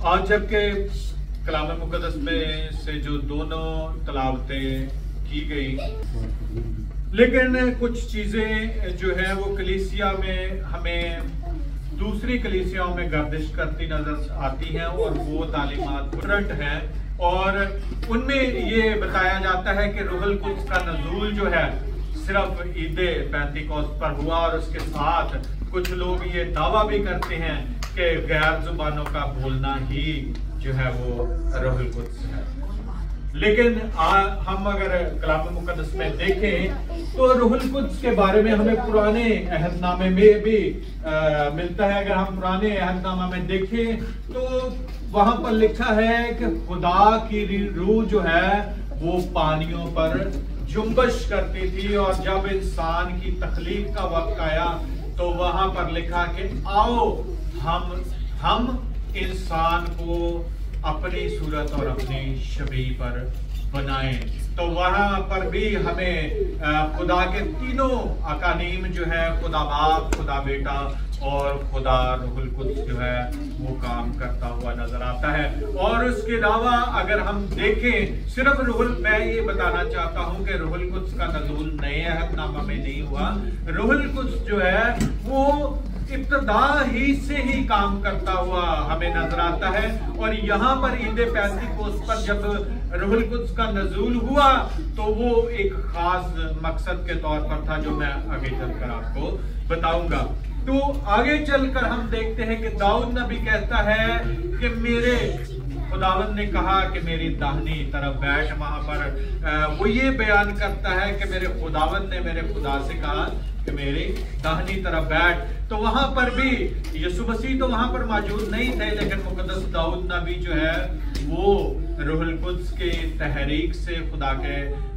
आज जबकि कलाम मुकद्दस में से जो दोनों तलावतें की गई, लेकिन कुछ चीजें जो है वो कलीसिया में हमें दूसरी कलीसियाओं में गर्दिश करती नजर आती हैं और वो तालीमात डिफरेंट हैं। और उनमें ये बताया जाता है कि रूहुल कुद्स का नज़ूल जो है सिर्फ ईद पेंतिकोस्त पर हुआ, और उसके साथ कुछ लोग ये दावा भी करते हैं कि गैर जुबानों का बोलना ही जो है वो रूहुल कुद्स है। लेकिन हम अगर कलाम मुकद्दस में देखें तो रूहुल कुद्स के बारे में हमें पुराने अहदनामे में भी मिलता है। अगर हम पुराने अहदनामा में देखें तो वहां पर लिखा है कि खुदा की रूह जो है वो पानियों पर जुम्बश करती थी, और जब इंसान की तख्लीक का वक्त आया तो वहां पर लिखा कि आओ हम इंसान को अपनी सूरत और अपनी शबीह पर बनाएं। तो वहां पर भी हमें खुदा के तीनों अकानीम जो है, खुदा बाप, खुदा बेटा और खुदा रूहुल कुद्स जो है वो काम करता हुआ नजर आता है। और उसके अलावा अगर हम देखें सिर्फ मैं ये बताना चाहता हूं कि रूहुल कुद्स का नज़ूल नए अहदनामा में नहीं हुआ। रूहुल कुद्स जो है वो इब्तदा ही से ही काम करता हुआ हमें नजर आता है। और यहाँ पर ईद पेंतिकोस्त पर जब रूहुल कुद्स का नज़ूल हुआ तो वो एक खास मकसद के तौर पर था, जो मैं आगे चलकर आपको बताऊंगा। तो आगे चलकर हम देखते हैं कि दाऊद नबी कहता है कि मेरे खुदावंद ने कहा कि मेरी दाहिनी तरफ बैठ। वहां पर वो ये बयान करता है कि मेरे खुदावंद ने मेरे खुदा से कहा कि मेरी दाहिनी तरफ बैठ। तो वहां पर भी यीशु मसीह तो वहां पर मौजूद नहीं थे, लेकिन मुकद्दस दाऊद नबी जो है वो रूहुल कुद्स के तहरीक से, खुदा के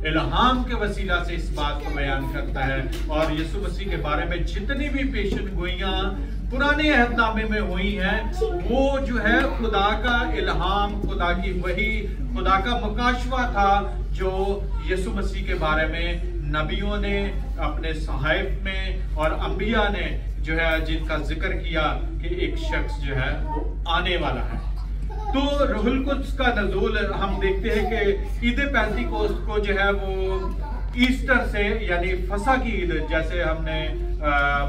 इल्हाम के वसीला से इस बात को बयान करता है। और यीशु मसीह के बारे में जितनी भी पेशन गोइयां पुराने अहदनामे में हुई हैं वो जो है खुदा का इल्हाम, खुदा की वही, खुदा का मुकाशवा था, जो यीशु मसीह के बारे में नबियों ने अपने सहाइफ में और अंबिया ने जो है जिनका जिक्र किया कि एक शख्स जो है वो आने वाला है। तो रूहुल कुद्स का नज़ूल हम देखते हैं कि ईद पेंतिकोस्त को जो है वो ईस्टर से, यानी फसा की ईद, जैसे हमने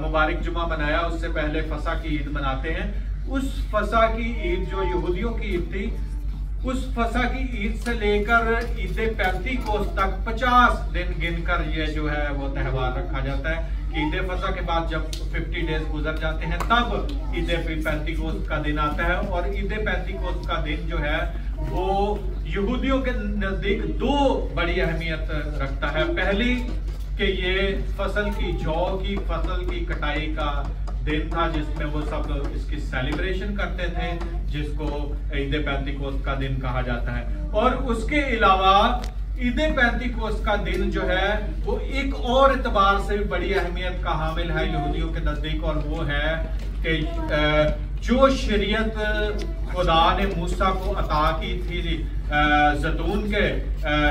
मुबारक जुमा मनाया उससे पहले फसा की ईद मनाते हैं। उस फसा की ईद जो यहूदियों की ईद थी, उस फसा की ईद से लेकर ईद पेंतिकोस्त तक 50 दिन गिनकर ये जो है वो त्यौहार रखा जाता है। ईद फसा के बाद जब 50 डेज गुजर जाते हैं तब ईद पेंतिकोस्त का दिन आता है। और ईद पेंतिकोस्त का दिन जो है वो यहूदियों के नजदीक दो बड़ी अहमियत रखता है। पहली कि ये फसल की, जौ की फसल की कटाई का दिन था, जिसमें वो सब इसकी सेलिब्रेशन करते थे, जिसको ईद पेंतिकोस्त का दिन कहा जाता है। और उसके अलावा ईद पेंतिकोस्त का दिन जो है वो एक और एतबार से भी बड़ी अहमियत का हामिल है यहूदियों के नजदीक, और वो है कि जो शरीयत खुदा ने मूसा को अता की थी जैतून के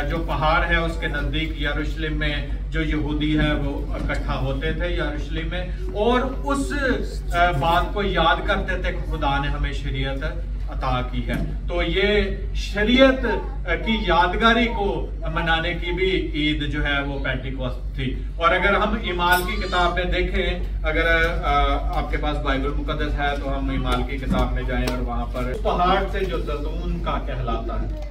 जो पहाड़ है उसके नजदीक यरूशलेम में, जो यहूदी है वो इकट्ठा होते थे यरूशलेम में, और उस बात को याद करते थे कि खुदा ने हमें शरीयत अता की है। तो ये शरीयत की यादगारी को मनाने की भी ईद जो है वो पेंतिकोस्त थी। और अगर हम ईमाल की किताब में देखें, अगर आपके पास बाइबल मुकद्दस है तो हम ईमाल की किताब में जाएं और वहां पर पहाड़ से जो जैतून का कहलाता है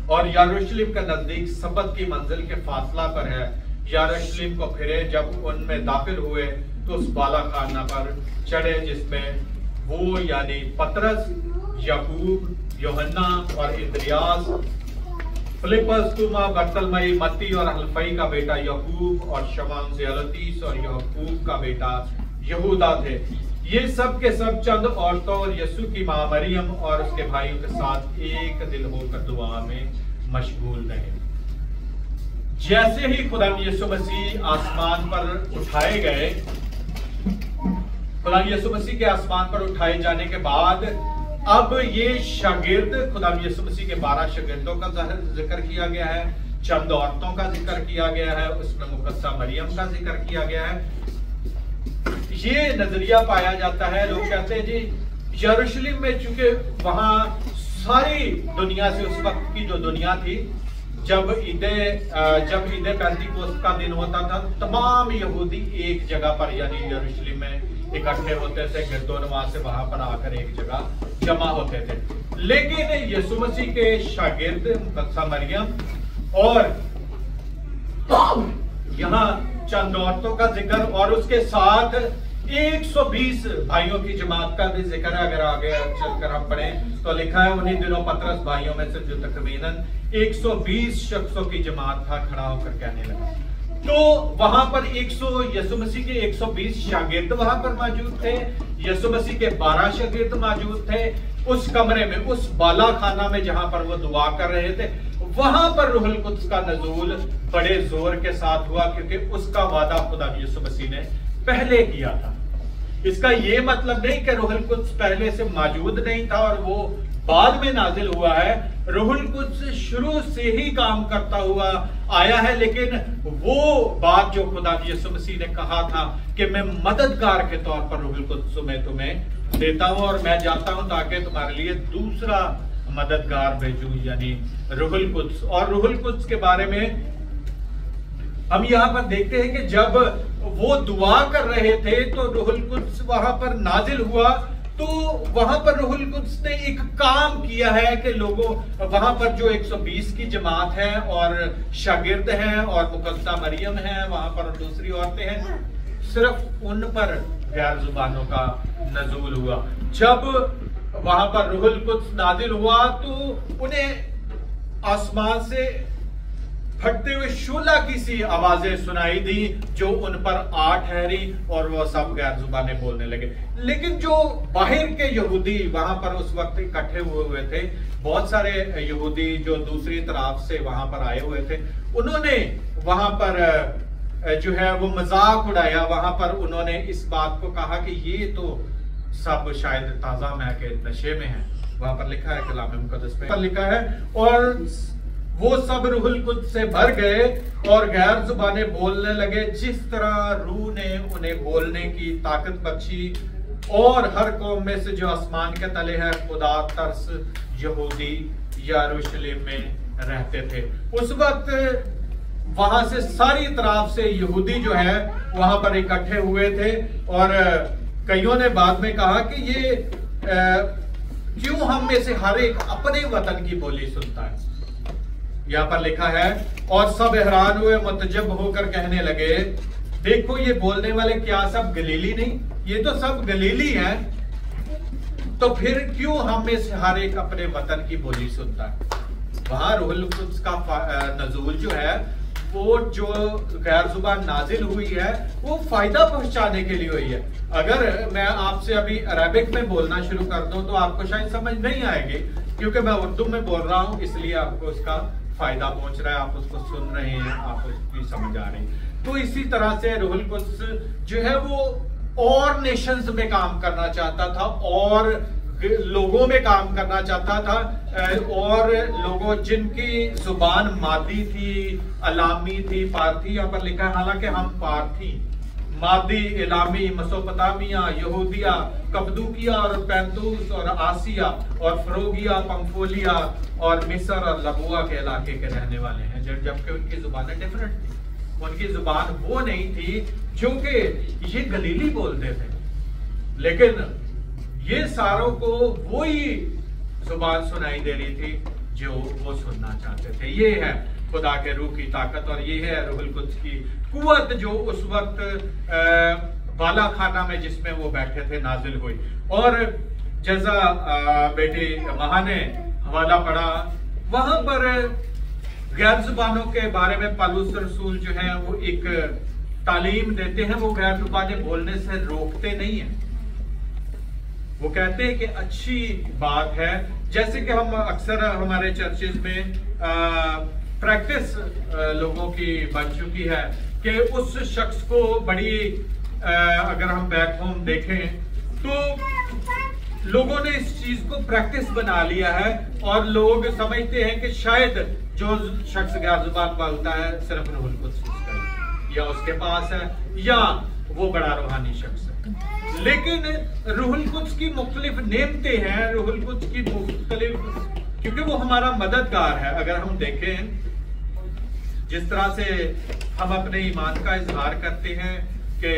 और यरूशलेम का नजदीक सबत की मंजिल के फासला पर है, यरूशलेम को फिरे जब उनमें दाखिल हुए तो उस बाला खाना पर चढ़े जिसमें वो यानी पतरस, याकूब, यूहन्ना और इंद्रियास, फिलिपस, तुमा, बर्तलमई, मत्ती और हल्फई का बेटा याकूब और शमौन ज़ेलोतीस और याकूब का बेटा यहूदा थे। ये सब के सब चंद औरतों और यीशु की मां मरियम और उसके भाइयों के साथ एक दिल होकर दुआ में मशगूल रहे। जैसे ही खुदा यीशु मसीह आसमान पर उठाए गए, खुदा यीशु मसीह के आसमान पर उठाए जाने के बाद अब ये शागिर्द, खुदा यीशु मसीह के 12 शागिर्दों का जिक्र किया गया है, चंद औरतों का जिक्र किया गया है, उसमें मुकद्दसा मरियम का जिक्र किया गया है। ये नजरिया पाया जाता है, लोग कहते हैं जी यरूशलेम में, चूंकि वहां सारी दुनिया से, उस वक्त की जो दुनिया थी, जब ईद पेंतिकोस्त का दिन होता था, तमाम यहूदी एक जगह पर यानी यरूशलेम में इकट्ठे होते थे, गिरदोनवा से वहां पर आकर एक जगह जमा होते थे। लेकिन यीशु मसीह के शागिर्द मुकद्दसा मरियम और यहाँ चंद औरतों का जिक्र और उसके साथ 120 भाइयों की जमात का भी जिक्र है। अगर आगे चलकर हम पढ़ें तो लिखा है, उन्हीं दिनों पतरस भाइयों में से जो तकरीबन 120 शख्सों की जमात था खड़ा होकर कहने लगा। तो वहां पर यीशु मसीह के 120 शागिर्द वहां पर मौजूद थे, यीशु मसीह के 12 शागिर्द मौजूद थे। उस कमरे में, उस बाला खाना में जहां पर वो दुआ कर रहे थे, वहां पर रूहुल कुद्स का नज़ूल बड़े जोर के साथ हुआ, क्योंकि उसका वादा खुदा यीशु मसीह ने पहले किया था। इसका ये मतलब नहीं कि रूहुल कुद्स पहले से मौजूद नहीं था और वो बाद में नाजिल हुआ है। रूहुल कुद्स शुरू से ही काम करता हुआ आया है, लेकिन वो बात जो खुदा यीशु मसीह ने कहा था कि मैं मददगार के तौर पर रूहुल कुद्स में तुम्हें देता हूं और मैं जाता हूं ताकि तुम्हारे लिए दूसरा मददगार भेजूं, यानी रूहुल कुद्स। और रूहुल कुद्स के बारे में हम यहाँ पर देखते हैं कि जब वो दुआ कर रहे थे तो रूहुल कुद्स वहां पर नाजिल हुआ। तो वहां पर रूहुल कुद्स ने एक काम किया है कि लोगों, वहां पर जो 120 की जमात है और शागिर्द हैं और मुकद्दसा मरियम है, वहां पर दूसरी औरतें हैं, सिर्फ उन पर गैर जुबानों का नज़ूल हुआ। जब वहां पर रूहुल कुद्स नाजिल हुआ तो उन्हें आसमान से फटते हुए शोला की सी आवाजें सुनाई दी जो उन पर आ ठहरी और वो सब गैर जुबाने बोलने लगे। लेकिन जो बाहर के यहूदी वहां पर उस वक्त इकट्ठे हुए थे, बहुत सारे यहूदी जो दूसरी तरफ से वहां पर आए हुए थे, उन्होंने वहां पर जो है वो मजाक उड़ाया। वहां पर उन्होंने इस बात को कहा कि ये तो सब शायद ताजा मैं के नशे में है। वहां पर लिखा है, कलाम मुकद्दस पे लिखा है, और वो सब रूहुल कुद्स से भर गए और गैर जुबाने बोलने लगे जिस तरह रूह ने उन्हें बोलने की ताकत बख्शी। और हर कौम में से जो आसमान के तले है खुदा तरस यहूदी यरूशलेम में रहते थे। उस वक्त वहां से सारी तरफ से यहूदी जो है वहां पर इकट्ठे हुए थे और कईयों ने बाद में कहा कि ये क्यों हम में से हर एक अपने वतन की बोली सुनता है। यहाँ पर लिखा है, और सब हैरान हुए, मुतजब होकर कहने लगे, देखो ये बोलने वाले क्या सब गलीली नहीं? ये तो सब गलीली हैं, तो फिर क्यों हम में से हर एक अपने वतन की बोली सुनता है? वहां रूहुल कुद्स का नज़ूल जो है वो जो गैर जुबान नाजिल हुई है वो फायदा पहुंचाने के लिए हुई है। अगर मैं आपसे अभी अरबिक में बोलना शुरू कर दूं तो आपको शायद समझ नहीं आएगी, क्योंकि मैं उर्दू में बोल रहा हूं, इसलिए आपको उसका फायदा पहुंच रहा है, आप उसको सुन रहे हैं, आप उसकी समझ आ रही है। तो इसी तरह से रूहुल कुद्स जो है वो और नेशंस में काम करना चाहता था और लोगों में काम करना चाहता था, और लोगों जिनकी जुबान मादी थी, अलामी थी, पार्थी, यहाँ पर लिखा है, हालांकि हम पार्थी, मादी, इलामी, मसोपोटामिया, यहूदिया, कप्पदूकिया और पैंतूस और आसिया और फ्रोगिया, पंफोलिया और मिस्र और लबुआ के इलाके के रहने वाले हैं, जबकि उनकी जुबानें डिफरेंट थी। उनकी जुबान वो नहीं थी जो कि ये गलीली बोलते थे, लेकिन ये सारों को वही जुबान सुनाई दे रही थी जो वो सुनना चाहते थे। ये है खुदा के रूह की ताकत और ये है रूहुल कुद्स की कुव्वत जो उस वक्त बाला खाना में जिसमें वो बैठे थे नाजिल हुई। और जैसा बेटी महा ने हवाला पढ़ा, वहां पर गैर जुबानों के बारे में पौलुस रसूल जो है वो एक तालीम देते हैं। वो गैर जुबानें बोलने से रोकते नहीं है, वो कहते हैं कि अच्छी बात है। जैसे कि हम अक्सर हमारे चर्चेज में प्रैक्टिस लोगों की बन चुकी है कि उस शख्स को बड़ी अगर हम बैक होम देखें तो लोगों ने इस चीज को प्रैक्टिस बना लिया है और लोग समझते हैं कि शायद जो शख्स गैर जुबान बोलता है सिर्फ रूहुल कुद्स या उसके पास है या वो बड़ा रूहानी शख्स है। लेकिन रूहुल कुद्स की मुख्तलिफ नेमतें हैं, रूहुल कुद्स की मुख्तलिफ, क्योंकि वो हमारा मददगार है। अगर हम देखें जिस तरह से हम अपने ईमान का इजहार करते हैं कि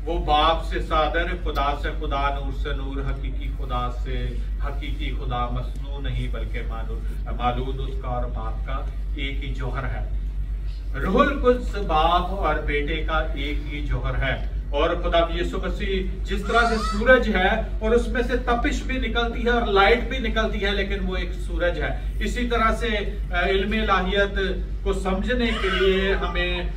वो बाप से सादर, खुदा से खुदा, नूर से नूर, हकीकी खुदा से हकीकी खुदा, मसनू नहीं बल्कि मालूद उसका और बाप का एक ही जौहर है। रूहुल कुद्स बाप और बेटे का एक ही जौहर है। और खुदा यीशु मसीह जिस तरह से सूरज है और उसमें से तपिश भी निकलती है और लाइट भी निकलती है, लेकिन वो एक सूरज है। इसी तरह से इल्म इलाहियत को समझने के लिए हमें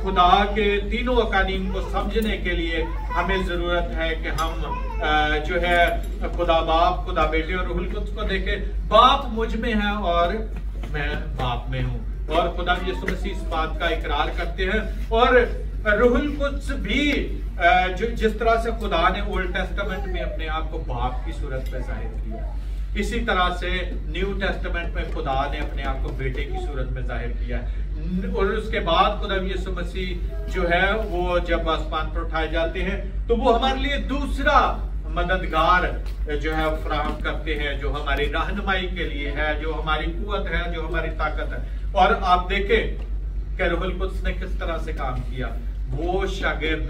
खुदा के तीनों अकानीम को समझने के लिए हमें जरूरत है कि हम जो है खुदा बाप, खुदा बेटे और रूहुल कुद्स को देखें। बाप मुझ में है और मैं बाप में हूँ, और खुदा यीशु मसीह इस बात का इकरार करते हैं। और रूहुल कुद्स भी जो जिस तरह से खुदा ने ओल्ड टेस्टामेंट में अपने आप को बाप की सूरत में जाहिर किया, इसी तरह से न्यू टेस्टामेंट में खुदा ने अपने आप को बेटे की सूरत में जाहिर किया। और उसके बाद खुदा यीशु मसीह जो है वो जब आसमान पर उठाए जाते हैं तो वो हमारे लिए दूसरा मददगार जो है फराहम करते हैं, जो हमारी रहनुमाई के लिए है, जो हमारी कुव्वत है, जो हमारी ताकत है। और आप देखें कि रूहुल कुद्स ने किस तरह से काम किया। वो शागिर्द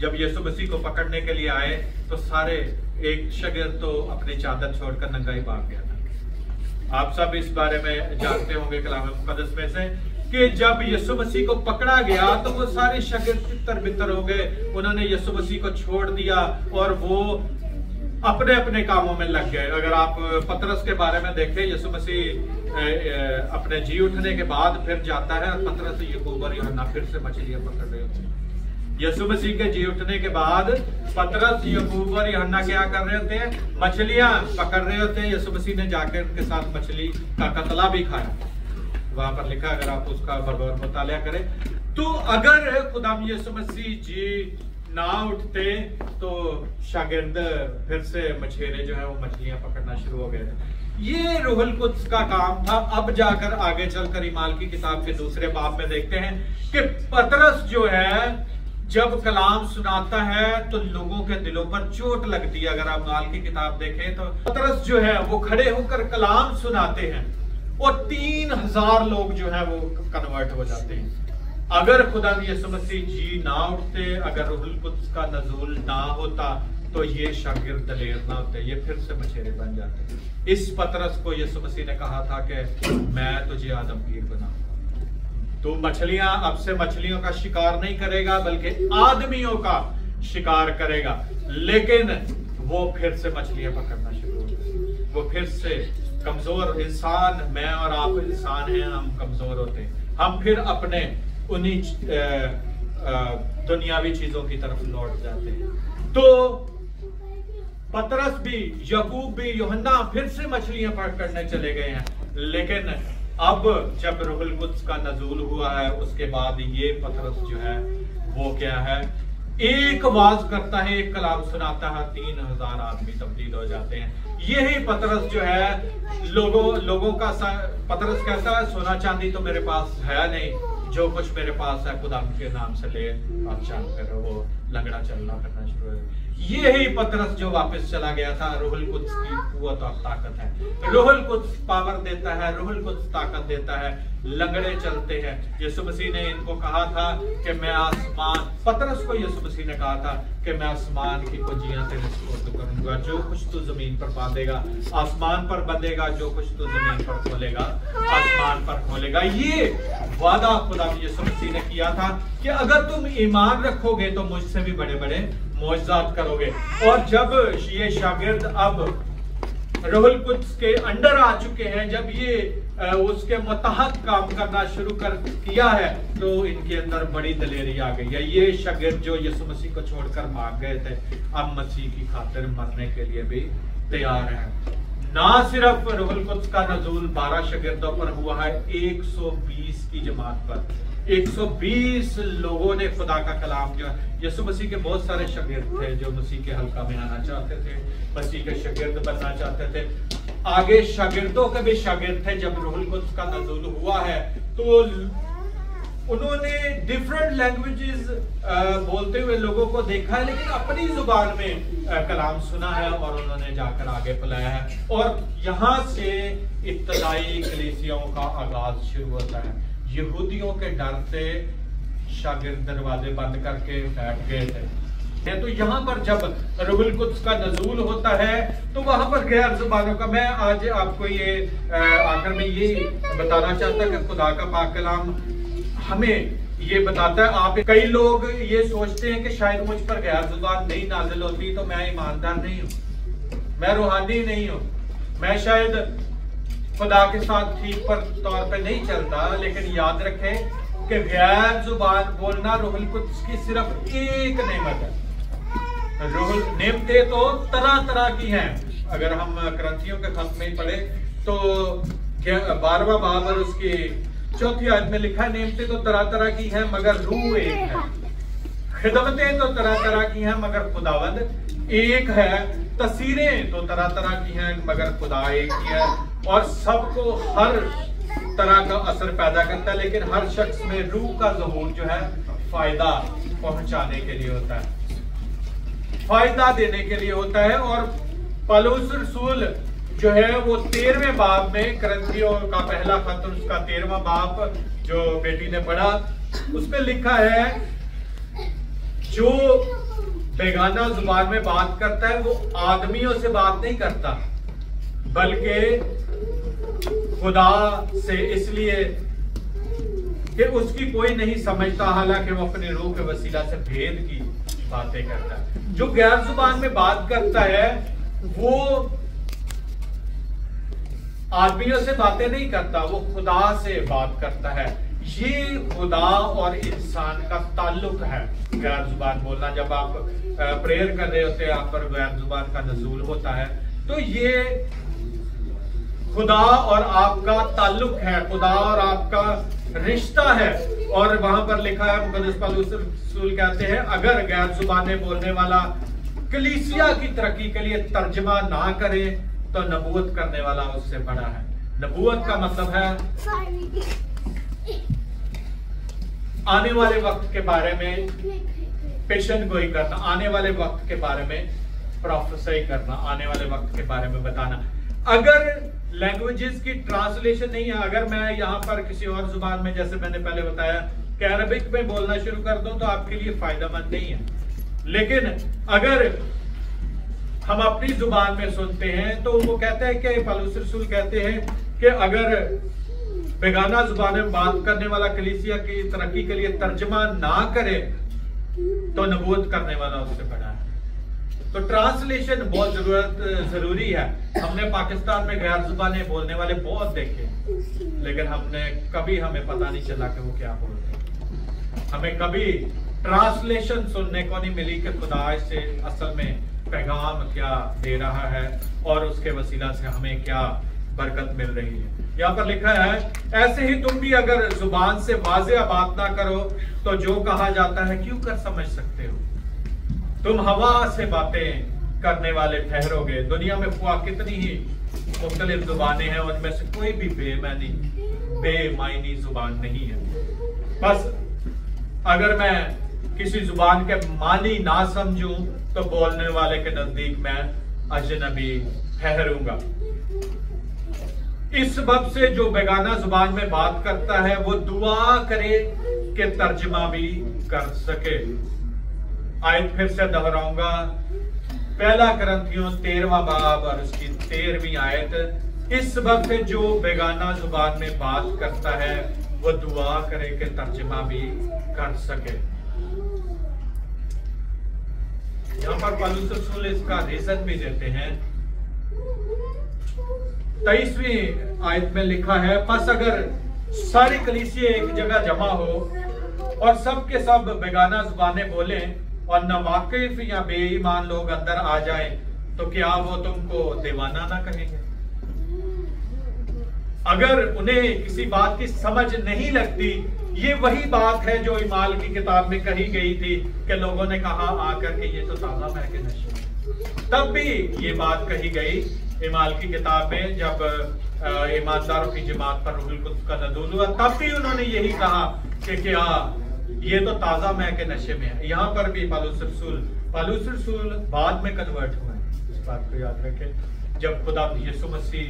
जब यीशु मसीह को पकड़ने के लिए आए तो सारे, एक शागिर्द तो अपनी चादर छोड़कर नंगा ही भाग गया था। आप सब इस बारे में जानते होंगे कलाम मुकद्दस में से कि जब यीशु मसीह को पकड़ा गया तो वो सारे शागिर्द तितर बितर हो गए। उन्होंने यीशु मसीह को छोड़ दिया और वो अपने अपने कामों में लग गए। अगर आप पतरस के बारे में देखें, यीशु मसीह अपने जी उठने के बाद फिर जाता है, पतरस, याकूब और यूहन्ना फिर से मछलियां पकड़ रहे होते हैं। यीशु मसीह के जी उठने के बाद पतरस, याकूब और यूहन्ना क्या कर रहे होते हैं? मछलियां पकड़ रहे होते हैं। यीशु मसीह ने जाकर उनके साथ मछली का कतला भी खाया, वहां पर लिखा, अगर आप उसका बगौर मुतालिया करें। तो अगर खुदा यीशु मसीह जी ना उठते तो शागिर्द फिर से मछेरे जो है वो मछलियां पकड़ना शुरू हो गए थे। ये रूहुल कुद्स का काम था। अब जाकर आगे चलकर ईमाल की किताब के दूसरे बाब में देखते हैं कि पतरस जो है जब कलाम सुनाता है तो लोगों के दिलों पर चोट लगती है। अगर आप ईमाल की किताब देखें तो पतरस जो है वो खड़े होकर कलाम सुनाते हैं और 3000 लोग जो है वो कन्वर्ट हो जाते हैं। अगर खुदा यीशु मसीह जी ना उठते, अगर रूहुल कुद्स का नज़ूल ना होता तो ये शागिर्द दलेर ना होते, ये फिर से मछेरे बन जाते। इस पतरस को यीशु मसीह ने कहा था कि मैं तुझे आदमगीर बनाऊंगा, तू मछलियां, अब से मछलियों का शिकार नहीं करेगा बल्कि आदमियों का शिकार करेगा। लेकिन वो फिर से मछलियां पकड़ना शुरू हो गए। वो फिर से कमजोर इंसान, मैं और आप इंसान हैं, हम कमजोर होते हैं, हम फिर अपने उन्हीं दुनियावी चीजों की तरफ लौट जाते हैं। तो पतरस भी, याकूब भी, यूहन्ना फिर से मछलियां पकड़ने चले गए हैं। लेकिन अब जब रूहुल कुद्स का नज़ूल हुआ है उसके बाद ये पतरस जो है वो क्या है, एक आवाज करता है, एक कलाम सुनाता है, 3000 आदमी तब्दील हो जाते हैं। यही पतरस जो है लोगों का पतरस कहता है, सोना चांदी तो मेरे पास है नहीं, जो कुछ मेरे पास है खुदा के नाम से ले और चल कर वो लंगड़ा चलना करना शुरू हो। यही पतरस जो वापस चला गया था। रूहुल कुद्स की कुव्वत और ताकत है। रूहुल कुद्स पावर देता है, रूहुल कुद्स ताकत देता है, लंगड़े चलते हैं। यीशु मसीह ने इनको कहा था कि मैं आसमान, पतरस को यीशु मसीह ने कहा था कि मैं आसमान की कुंजियां तेरे सुपुर्द करूंगा, जो कुछ तू जमीन पर बांधेगा आसमान पर बंधेगा, जो कुछ तू जमीन पर खोलेगा आसमान पर खोलेगा। ये वादा खुदा यीशु मसीह ने किया था कि अगर तुम ईमान रखोगे तो मुझसे भी बड़े बड़े मौजज़ात करोगे। और जब ये शागिर्द अब रूहुल कुद्स के अंडर आ चुके हैं, जब ये उसके मुतहत काम करना शुरू कर किया है, तो इनके अंदर बड़ी दलेरी आ गई है। ये शागिर्द जो यीशु मसीह को छोड़कर भाग गए थे, अब मसीह की खातिर मरने के लिए भी तैयार हैं। ना सिर्फ रूहुल कुद्स का नज़ूल 12 शागिर्दों पर हुआ है, 120 की जमात पर 120 लोगों ने खुदा का कलाम जो यीशु मसीह के बहुत सारे शागिर्द थे जो मसीह के हल्का में आना चाहते थे, मसीह के शागिर्द बनना चाहते थे। आगे शागिर्दों के भी शागिर्द थे। जब रूहुल कुद्स का नज़ूल हुआ है तो उन्होंने डिफरेंट लैंग्वेजेस बोलते हुए लोगों को देखा है, लेकिन अपनी जुबान में कलाम सुना है और उन्होंने जाकर आगे फैलाया है। और यहाँ से इब्तदाई कलीसियाओं का आगाज शुरू होता है। यहूदियों के डर से शागिर्द दरवाजे बंद करके बैठ गए थे। तो यहाँ पर जब रूहुल कुद्स का नज़ूल होता है तो वहां पर गैर जुबानों का, मैं आज आपको ये आखिर में ये बताना चाहता कि खुदा का पाक कलाम हमें ये बताता है। आप कई लोग ये सोचते हैं कि शायद मुझ पर गैर जुबान नहीं नाजिल होती तो मैं ईमानदार नहीं हूँ, मैं रूहानी नहीं हूँ, मैं शायद खुदा के साथ ठीक पर तौर पे नहीं चलता। लेकिन याद रखें कि गैर जुबान बोलना रूहुल कुद्स की सिर्फ एक नेमत है। रूहुल नेमतें तो तरह तरह की हैं। अगर हम करंथियों के खत में पढ़े तो 12वां बाब और उसकी 4वीं आयत में लिखा है, नेमतें तो तरह तरह की हैं मगर रूह एक है। खिदमतें तो तरह तरह की हैं मगर खुदावंद एक है। तस्वीरें तो तरह तरह की हैं मगर खुदा एक ही है। और सबको हर तरह का असर पैदा करता है, लेकिन हर शख्स में रूह का ज़हूर जो है फायदा पहुंचाने के लिए होता है, फायदा देने के लिए होता है। और पौलुस रसूल जो है वो 13वें बाब में, करंथियों का पहला खत उसका 13वां बाब जो बेटी ने पढ़ा, उसमें लिखा है जो बेगाना जुबान में बात करता है वो आदमियों से बात नहीं करता बल्कि खुदा से, इसलिए कि उसकी कोई नहीं समझता, हालांकि वो अपने रूह के वसीला से भेद की बातें करता है। जो गैर जुबान में बात करता है वो आदमियों से बातें नहीं करता, वो खुदा से बात करता है। ये खुदा और इंसान का ताल्लुक है गैर जुबान बोलना। जब आप प्रेयर कर रहे होते हैं, आप पर गैर जुबान का नज़ूल होता है, तो ये खुदा और आपका ताल्लुक है, खुदा और आपका रिश्ता है। और वहां पर लिखा है, मुकद्दस पौलुस रसूल कहते हैं, अगर गैर जुबाने बोलने वाला कलीसिया की तरक्की के लिए तर्जमा ना करे तो नबूवत करने वाला उससे बड़ा है। नबूवत का मतलब है आने वाले वक्त के बारे में पेशन गोई करना, आने वाले वक्त के बारे में प्रोफेसी करना, आने वाले वक्त के बारे में बताना। अगर लैंग्वेजेस की ट्रांसलेशन नहीं है, अगर मैं यहाँ पर किसी और जुबान में, जैसे मैंने पहले बताया कि अरबिक में बोलना शुरू कर दूं तो आपके लिए फायदेमंद नहीं है। लेकिन अगर हम अपनी जुबान में सुनते हैं तो वो कहते हैं कि पौलुस रसूल कहते हैं कि अगर बेगाना जुबान में बात करने वाला कलीसिया की तरक्की के लिए तर्जमा ना करे तो नबूवत करने वाला उससे बड़ा है। तो ट्रांसलेशन बहुत जरूरी है। हमने पाकिस्तान में गैर जुबाने बोलने वाले बहुत देखे, लेकिन हमें पता नहीं चला कि वो क्या बोल रहे हैं। हमें कभी ट्रांसलेशन सुनने को नहीं मिली कि खुदा से असल में पैगाम क्या दे रहा है और उसके वसीला से हमें क्या बरकत मिल रही है। यहाँ पर लिखा है, ऐसे ही तुम भी अगर जुबान से वाज़ेह बात ना करो तो जो कहा जाता है क्यों कर समझ सकते हो। तुम हवा से बातें करने वाले ठहरोगे। दुनिया में कितनी ही मुख्तलिफ जुबानें हैं, उनमें से कोई भी बेमायनी जुबान नहीं है। बस अगर मैं किसी जुबान के मानी ना समझूं तो बोलने वाले के नजदीक मैं अजनबी ठहरूंगा। इस सबब से जो बेगाना जुबान में बात करता है वो दुआ करे कि तर्जमा भी कर सके। आयत फिर से दोहराऊंगा, पहला करंथियों 13वां बाब और उसकी 13वीं आयत। इस सबब से जो बेगाना जुबान में बात करता है वो दुआ करे कि तर्जमा भी कर सके। यहाँ पर पौलुस रसूल इसका रीजन भी देते हैं। 23वीं आयत में लिखा है, बस अगर सारी कलीसिया एक जगह जमा हो और सब के सब बेगाना जुबाने बोले और नवाकिफ या बेईमान लोग अंदर आ जाएं तो क्या वो तुमको दीवाना ना कहेंगे। अगर उन्हें किसी बात की समझ नहीं लगती, ये वही बात है जो इमाल की किताब में कही गई थी कि लोगों ने कहा आकर के ये तो ताज़ा बह के नशे। तब भी ये बात कही गई इमाल की किताब में, जब ईमानदारों की जमात पर रूहुल कुद्स का नज़ूल हुआ, तब भी उन्होंने यही कहा कि क्या ये तो ताज़ा मैं के नशे में है। यहाँ पर भी पालूस रसूल बाद में कन्वर्ट हुए हैं, इस बात को याद रखें। जब खुदा यीशु मसीह,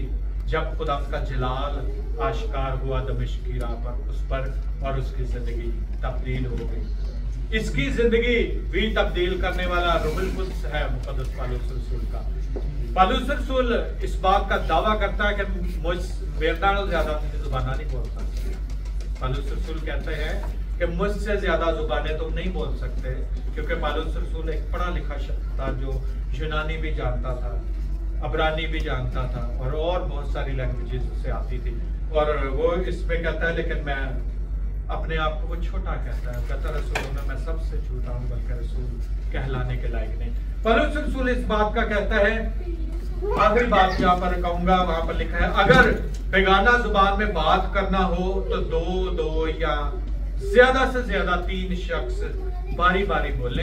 जब खुदा का जलाल आश्कार हुआ दमिश्क की राह पर, उस पर और उसकी जिंदगी तब्दील हो गई। इसकी जिंदगी भी तब्दील करने वाला रूहुल कुद्स है मुकद्दस पालूस रसूल का। पालूस रसूल इस बात का दावा करता है कि मेरे नाल ज्यादा जुबाना नहीं बोल सकते। पालूस रसूल कहते हैं कि मुझसे ज्यादा जुबानें तुम नहीं बोल सकते, क्योंकि पालूस रसूल एक पढ़ा लिखा शख्स था जो यूनानी भी जानता था, अबरानी भी जानता था और बहुत सारी लैंग्वेजेस उसे आती थी। और वो इसमें कहता है, लेकिन मैं अपने आप को वो छोटा कहता है, कहता रसूलों में मैं सबसे छोटा हूँ, बल्कि रसूल कहलाने के लायक नहीं। पालूस रसूल इस बात का कहता है, आखिरी बात यहाँ पर कहूंगा, वहां पर लिखा है, अगर बेगाना जुबान में बात करना हो तो दो या ज्यादा से ज्यादा 3 शख्स बारी बारी बोले।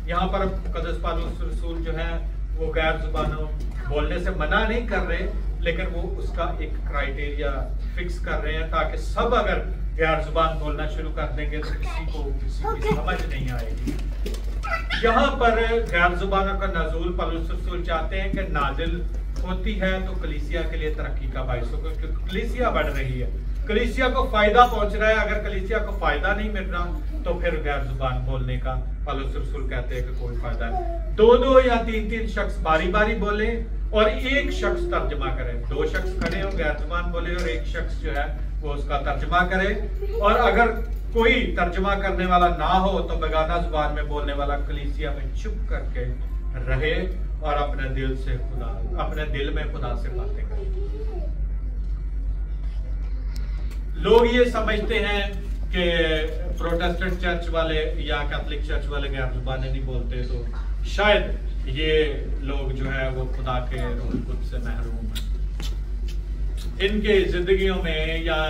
यहाँ पर मुकद्दस पालूस रसूल जो है वो गैर जुबानों बोलने से मना नहीं कर रहे, लेकिन वो उसका एक क्राइटेरिया फिक्स कर रहे हैं, ताकि सब अगर गैर जुबान बोलना शुरू कर देंगे तो किसी की समझ नहीं आएगी। यहाँ पर गैर जुबानों का नज़ूल पालूस रसूल चाहते हैं कि नाजिल होती है तो कलीसिया के लिए तरक्की का बाइस होगा, क्योंकि कलीसिया बढ़ रही है, कलीसिया को फायदा पहुंच रहा है। अगर कलीसिया को फायदा नहीं मिल रहा तो फिर गैर जुबान बोलने का पालूस रसूल कहते हैं कि कोई फायदा नहीं। 2 या 3 शख्स बारी बारी बोले और एक शख्स तर्जमा करे। 2 शख्स खड़े हो, गैर जुबान बोले, और एक शख्स जो है वो उसका तर्जमा करे। और अगर कोई तर्जमा करने वाला ना हो तो बेगाना जुबान में बोलने वाला कलीसिया में चुप करके रहे और अपने दिल में खुदा से बातें करे। लोग ये समझते हैं कि प्रोटेस्टेंट चर्च वाले या कैथोलिक चर्च वाले गैर जुबानें नहीं बोलते, तो शायद ये लोग जो है वो खुदा के रूहुल कुद्स से महरूम हैं। इनके जिंदगियों में या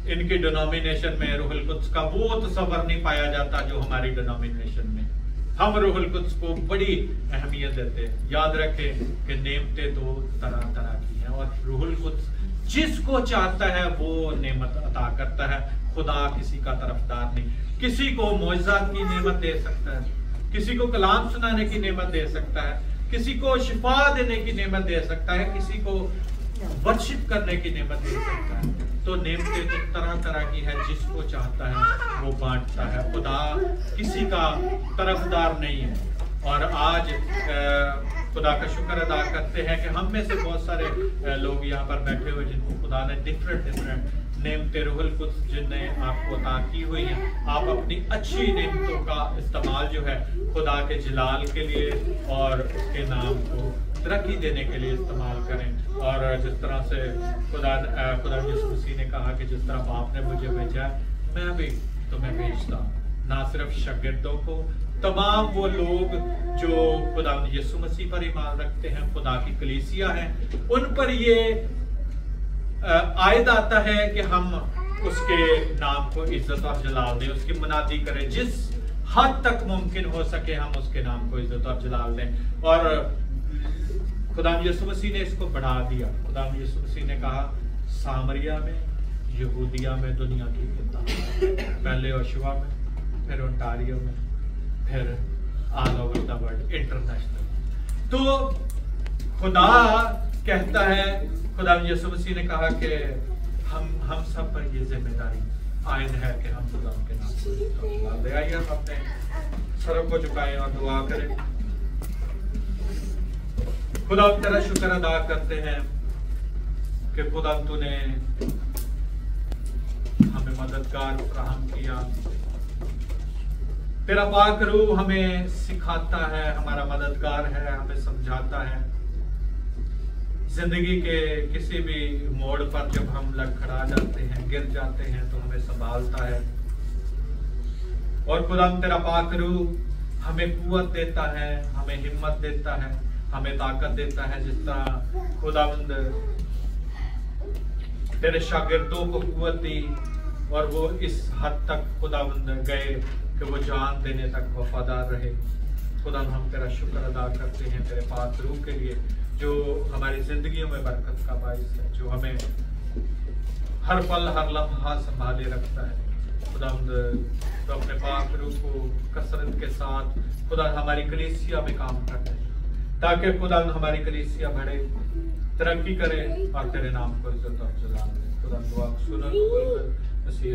इनके डिनोमिनेशन में रूहुल कुद्स का वो तस्वर नहीं पाया जाता जो हमारी डिनोमिनेशन में। हम रूहुल कुद्स को बड़ी अहमियत देते हैं। याद रखें कि नेमतें तो तरह तरह की हैं और रूहुल कुद्स जिसको चाहता है वो नेमत अता करता है। खुदा किसी का तरफदार नहीं, किसी को मौजज़ात की नेमत दे सकता है, किसी को कलाम सुनाने की नेमत दे सकता है, किसी को शिफा देने की नेमत दे सकता है, किसी को वर्शिप करने की नेमत दे सकता है। तो नेमतें तो तरह तरह की है, जिसको चाहता है वो बांटता है। खुदा किसी का तरफदार नहीं है। और आज खुदा का शुक्र अदा करते हैं कि हम में से बहुत सारे लोग यहाँ पर बैठे हुए जिनको खुदा ने डिफरेंट नेमतें रूहुल कुद्स जिनने आपको अता की हुई है, आप अपनी अच्छी नेमतों का इस्तेमाल जो है खुदा के जलाल के लिए और उसके नाम को तरक्की देने के लिए इस्तेमाल करें। और जिस तरह से खुदा यीशु मसीह ने कहा कि जिस तरह बाप ने मुझे भेजा मैं भी तुम्हें भेजता हूँ, ना सिर्फ शागिर्दों को, तमाम वो लोग जो खुदा यीशु मसीह पर ईमान रखते हैं, खुदा की कलीसिया है, उन पर ये आयद आता है कि हम उसके नाम को इज्जत और जलाल दें, उसकी मुनादी करें, जिस हद तक मुमकिन हो सके हम उसके नाम को इज्जत और जलाल दें। और खुदा यीशु मसीह ने इसको बढ़ा दिया। खुदा यीशु मसीह ने कहा सामरिया में, यहूदिया में दुनिया की किताब, पहले ओशवा में, फिर ओंटारियो में, फिर all over the world, international. तो खुदा कहता है, खुदा यीशु मसीह ने कहा कि हम सब पर ये जिम्मेदारी आयद है कि हम खुदा के नाम को दे। आइए हम अपने सरों को झुकाएं और दुआ करें। खुदा तेरा शुक्र अदा करते हैं कि खुदा तूने हमें मददगार फराहम किया। तेरा पाक रूह हमें सिखाता है, हमारा मददगार है, हमें समझाता है। जिंदगी के किसी भी मोड़ पर जब हम लड़खड़ा जाते हैं, गिर जाते हैं, तो हमें संभालता है। और खुदा तेरा पाक रूह हमें कुव्वत देता है, हमें हिम्मत देता है, हमें ताकत देता है। जिस तरह खुदावंद तेरे शागिर्दों को कुव्वत दी और वो इस हद तक खुदावंद गए कि वो जान देने तक वफादार रहे। खुदा हम तेरा शुक्र अदा करते हैं तेरे पाक रूह के लिए, जो हमारी जिंदगियों में बरकत का बाइस है, जो हमें हर पल हर लम्हा संभाले रखता है। खुदावंद तो अपने पाक रूह को कसरत के साथ खुदा हमारी कलीसिया में काम करते ताकि खुदावंद हमारी कलीसिया बढ़े, तरक्की करे और तेरे नाम को इज्जत और जलाल दे। खुदा दुआ सुनो, कबूल कर, मसीह